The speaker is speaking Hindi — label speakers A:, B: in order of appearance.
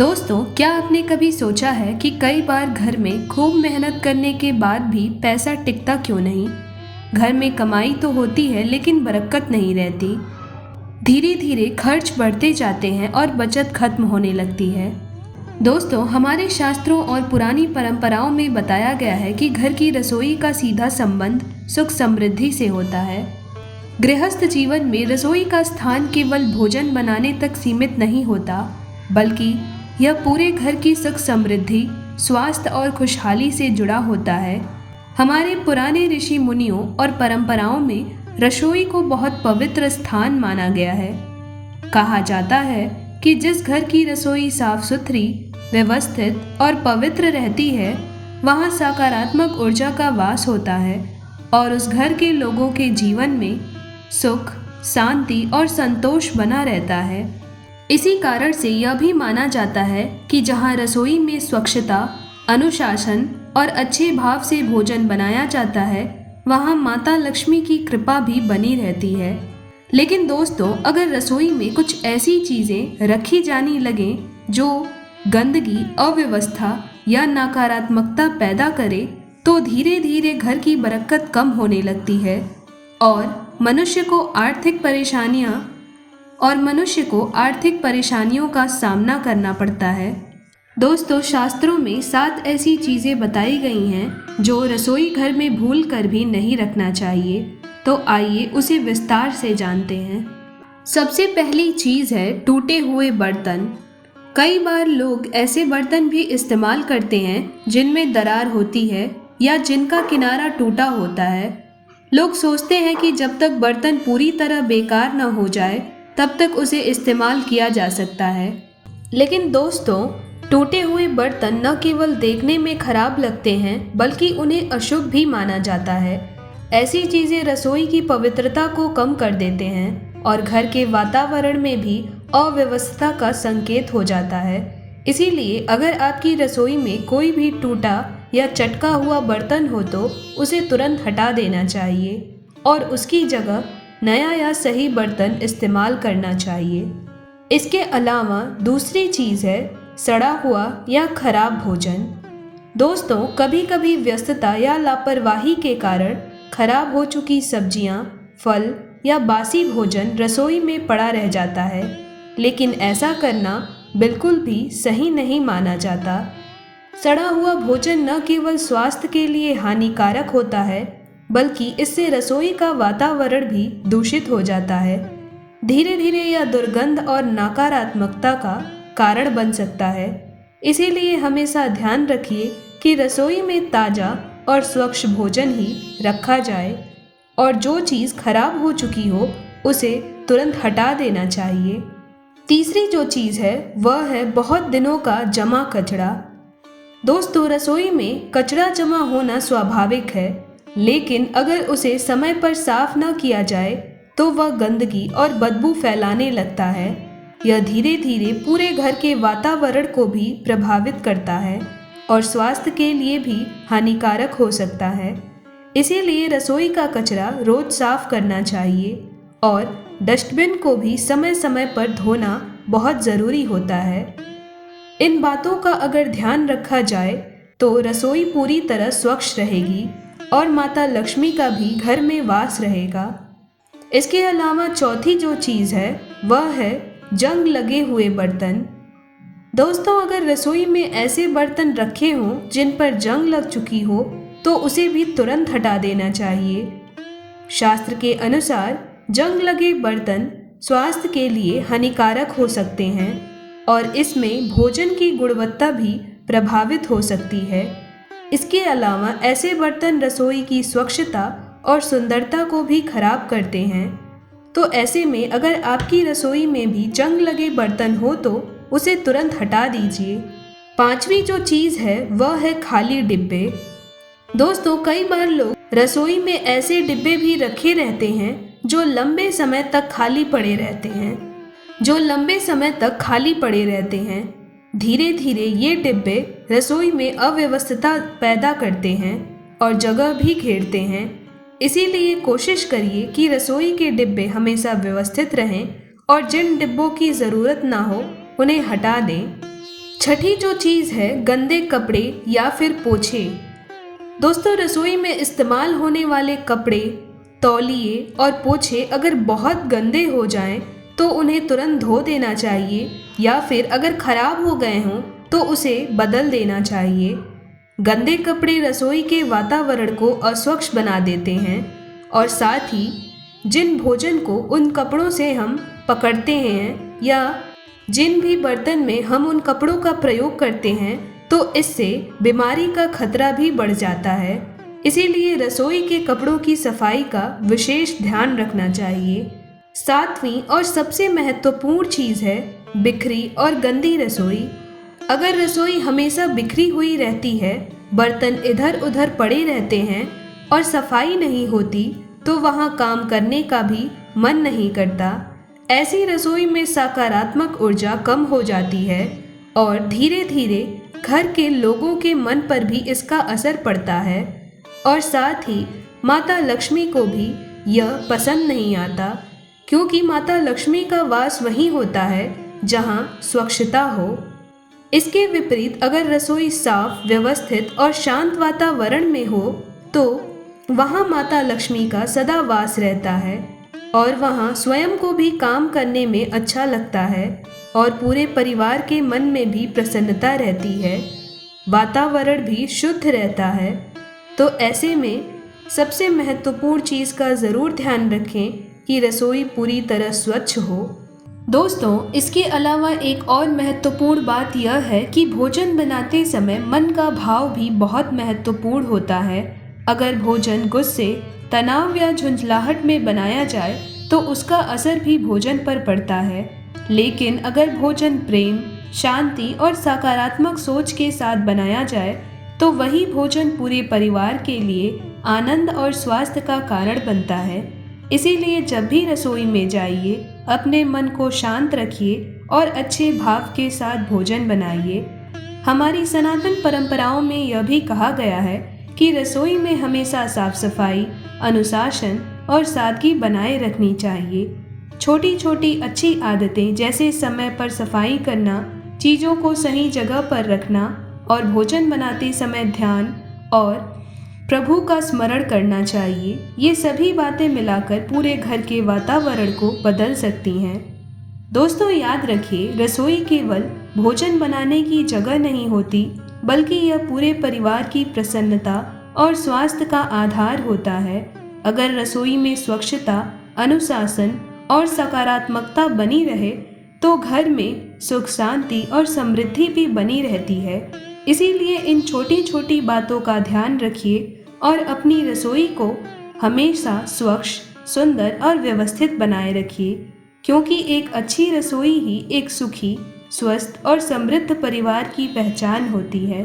A: दोस्तों, क्या आपने कभी सोचा है कि कई बार घर में खूब मेहनत करने के बाद भी पैसा टिकता क्यों नहीं। घर में कमाई तो होती है लेकिन बरकत नहीं रहती। धीरे धीरे खर्च बढ़ते जाते हैं और बचत खत्म होने लगती है। दोस्तों, हमारे शास्त्रों और पुरानी परंपराओं में बताया गया है कि घर की रसोई का सीधा संबंध सुख समृद्धि से होता है। गृहस्थ जीवन में रसोई का स्थान केवल भोजन बनाने तक सीमित नहीं होता, बल्कि यह पूरे घर की सुख समृद्धि, स्वास्थ्य और खुशहाली से जुड़ा होता है। हमारे पुराने ऋषि मुनियों और परंपराओं में रसोई को बहुत पवित्र स्थान माना गया है। कहा जाता है कि जिस घर की रसोई साफ सुथरी, व्यवस्थित और पवित्र रहती है, वहाँ सकारात्मक ऊर्जा का वास होता है और उस घर के लोगों के जीवन में सुख, शांति और संतोष बना रहता है। इसी कारण से यह भी माना जाता है कि जहाँ रसोई में स्वच्छता, अनुशासन और अच्छे भाव से भोजन बनाया जाता है, वहाँ माता लक्ष्मी की कृपा भी बनी रहती है। लेकिन दोस्तों, अगर रसोई में कुछ ऐसी चीज़ें रखी जाने लगें जो गंदगी, अव्यवस्था या नकारात्मकता पैदा करे, तो धीरे धीरे घर की बरकत कम होने लगती है और मनुष्य को आर्थिक परेशानियों का सामना करना पड़ता है। दोस्तों, शास्त्रों में 7 ऐसी चीज़ें बताई गई हैं जो रसोई घर में भूल कर भी नहीं रखना चाहिए। तो आइए उसे विस्तार से जानते हैं। सबसे पहली चीज़ है टूटे हुए बर्तन। कई बार लोग ऐसे बर्तन भी इस्तेमाल करते हैं जिनमें दरार होती है या जिनका किनारा टूटा होता है। लोग सोचते हैं कि जब तक बर्तन पूरी तरह बेकार न हो जाए तब तक उसे इस्तेमाल किया जा सकता है। लेकिन दोस्तों, टूटे हुए बर्तन न केवल देखने में खराब लगते हैं बल्कि उन्हें अशुभ भी माना जाता है। ऐसी चीज़ें रसोई की पवित्रता को कम कर देते हैं और घर के वातावरण में भी अव्यवस्था का संकेत हो जाता है। इसीलिए अगर आपकी रसोई में कोई भी टूटा या चटका हुआ बर्तन हो तो उसे तुरंत हटा देना चाहिए और उसकी जगह नया या सही बर्तन इस्तेमाल करना चाहिए। इसके अलावा दूसरी चीज़ है सड़ा हुआ या खराब भोजन। दोस्तों, कभी कभी व्यस्तता या लापरवाही के कारण खराब हो चुकी सब्जियां, फल या बासी भोजन रसोई में पड़ा रह जाता है, लेकिन ऐसा करना बिल्कुल भी सही नहीं माना जाता। सड़ा हुआ भोजन न केवल स्वास्थ्य के लिए हानिकारक होता है, बल्कि इससे रसोई का वातावरण भी दूषित हो जाता है। धीरे धीरे यह दुर्गंध और नकारात्मकता का कारण बन सकता है। इसीलिए हमेशा ध्यान रखिए कि रसोई में ताज़ा और स्वच्छ भोजन ही रखा जाए और जो चीज़ खराब हो चुकी हो उसे तुरंत हटा देना चाहिए। तीसरी जो चीज़ है वह है बहुत दिनों का जमा कचरा। दोस्तों, रसोई में कचरा जमा होना स्वाभाविक है, लेकिन अगर उसे समय पर साफ न किया जाए तो वह गंदगी और बदबू फैलाने लगता है। यह धीरे धीरे पूरे घर के वातावरण को भी प्रभावित करता है और स्वास्थ्य के लिए भी हानिकारक हो सकता है। इसीलिए रसोई का कचरा रोज साफ करना चाहिए और डस्टबिन को भी समय समय पर धोना बहुत ज़रूरी होता है। इन बातों का अगर ध्यान रखा जाए तो रसोई पूरी तरह स्वच्छ रहेगी और माता लक्ष्मी का भी घर में वास रहेगा। इसके अलावा चौथी जो चीज़ है वह है जंग लगे हुए बर्तन। दोस्तों, अगर रसोई में ऐसे बर्तन रखे हों जिन पर जंग लग चुकी हो तो उसे भी तुरंत हटा देना चाहिए। शास्त्र के अनुसार जंग लगे बर्तन स्वास्थ्य के लिए हानिकारक हो सकते हैं और इसमें भोजन की गुणवत्ता भी प्रभावित हो सकती है। इसके अलावा ऐसे बर्तन रसोई की स्वच्छता और सुंदरता को भी खराब करते हैं। तो ऐसे में अगर आपकी रसोई में भी जंग लगे बर्तन हो तो उसे तुरंत हटा दीजिए। पांचवी जो चीज़ है वह है खाली डिब्बे। दोस्तों, कई बार लोग रसोई में ऐसे डिब्बे भी रखे रहते हैं जो लंबे समय तक खाली पड़े रहते हैं। धीरे धीरे ये डिब्बे रसोई में अव्यवस्था पैदा करते हैं और जगह भी घेरते हैं। इसीलिए कोशिश करिए कि रसोई के डिब्बे हमेशा व्यवस्थित रहें और जिन डिब्बों की ज़रूरत ना हो उन्हें हटा दें। छठी जो चीज़ है, गंदे कपड़े या फिर पोछे। दोस्तों, रसोई में इस्तेमाल होने वाले कपड़े, तौलिए और पोछे अगर बहुत गंदे हो जाएं तो उन्हें तुरंत धो देना चाहिए, या फिर अगर खराब हो गए हों तो उसे बदल देना चाहिए। गंदे कपड़े रसोई के वातावरण को अस्वच्छ बना देते हैं, और साथ ही जिन भोजन को उन कपड़ों से हम पकड़ते हैं या जिन भी बर्तन में हम उन कपड़ों का प्रयोग करते हैं, तो इससे बीमारी का खतरा भी बढ़ जाता है। इसीलिए रसोई के कपड़ों की सफाई का विशेष ध्यान रखना चाहिए। सातवीं और सबसे महत्वपूर्ण चीज़ है बिखरी और गंदी रसोई। अगर रसोई हमेशा बिखरी हुई रहती है, बर्तन इधर उधर पड़े रहते हैं और सफाई नहीं होती, तो वहाँ काम करने का भी मन नहीं करता। ऐसी रसोई में सकारात्मक ऊर्जा कम हो जाती है और धीरे धीरे घर के लोगों के मन पर भी इसका असर पड़ता है, और साथ ही माता लक्ष्मी को भी यह पसंद नहीं आता, क्योंकि माता लक्ष्मी का वास वहीं होता है जहाँ स्वच्छता हो। इसके विपरीत अगर रसोई साफ, व्यवस्थित और शांत वातावरण में हो तो वहाँ माता लक्ष्मी का सदा वास रहता है, और वहाँ स्वयं को भी काम करने में अच्छा लगता है और पूरे परिवार के मन में भी प्रसन्नता रहती है, वातावरण भी शुद्ध रहता है। तो ऐसे में सबसे महत्वपूर्ण चीज़ का ज़रूर ध्यान रखें कि रसोई पूरी तरह स्वच्छ हो। दोस्तों, इसके अलावा एक और महत्वपूर्ण बात यह है कि भोजन बनाते समय मन का भाव भी बहुत महत्वपूर्ण होता है। अगर भोजन गुस्से, तनाव या झुंझलाहट में बनाया जाए तो उसका असर भी भोजन पर पड़ता है। लेकिन अगर भोजन प्रेम, शांति और सकारात्मक सोच के साथ बनाया जाए तो वही भोजन पूरे परिवार के लिए आनंद और स्वास्थ्य का कारण बनता है। इसीलिए जब भी रसोई में जाइए, अपने मन को शांत रखिए और अच्छे भाव के साथ भोजन बनाइए। हमारी सनातन परंपराओं में यह भी कहा गया है कि रसोई में हमेशा साफ सफाई, अनुशासन और सादगी बनाए रखनी चाहिए। छोटी छोटी अच्छी आदतें जैसे समय पर सफाई करना, चीज़ों को सही जगह पर रखना और भोजन बनाते समय ध्यान और प्रभु का स्मरण करना चाहिए, ये सभी बातें मिलाकर पूरे घर के वातावरण को बदल सकती हैं। दोस्तों, याद रखिए, रसोई केवल भोजन बनाने की जगह नहीं होती, बल्कि यह पूरे परिवार की प्रसन्नता और स्वास्थ्य का आधार होता है। अगर रसोई में स्वच्छता, अनुशासन और सकारात्मकता बनी रहे तो घर में सुख, शांति और समृद्धि भी बनी रहती है। इसीलिए इन छोटी छोटी बातों का ध्यान रखिए और अपनी रसोई को हमेशा स्वच्छ, सुंदर और व्यवस्थित बनाए रखिए, क्योंकि एक अच्छी रसोई ही एक सुखी, स्वस्थ और समृद्ध परिवार की पहचान होती है।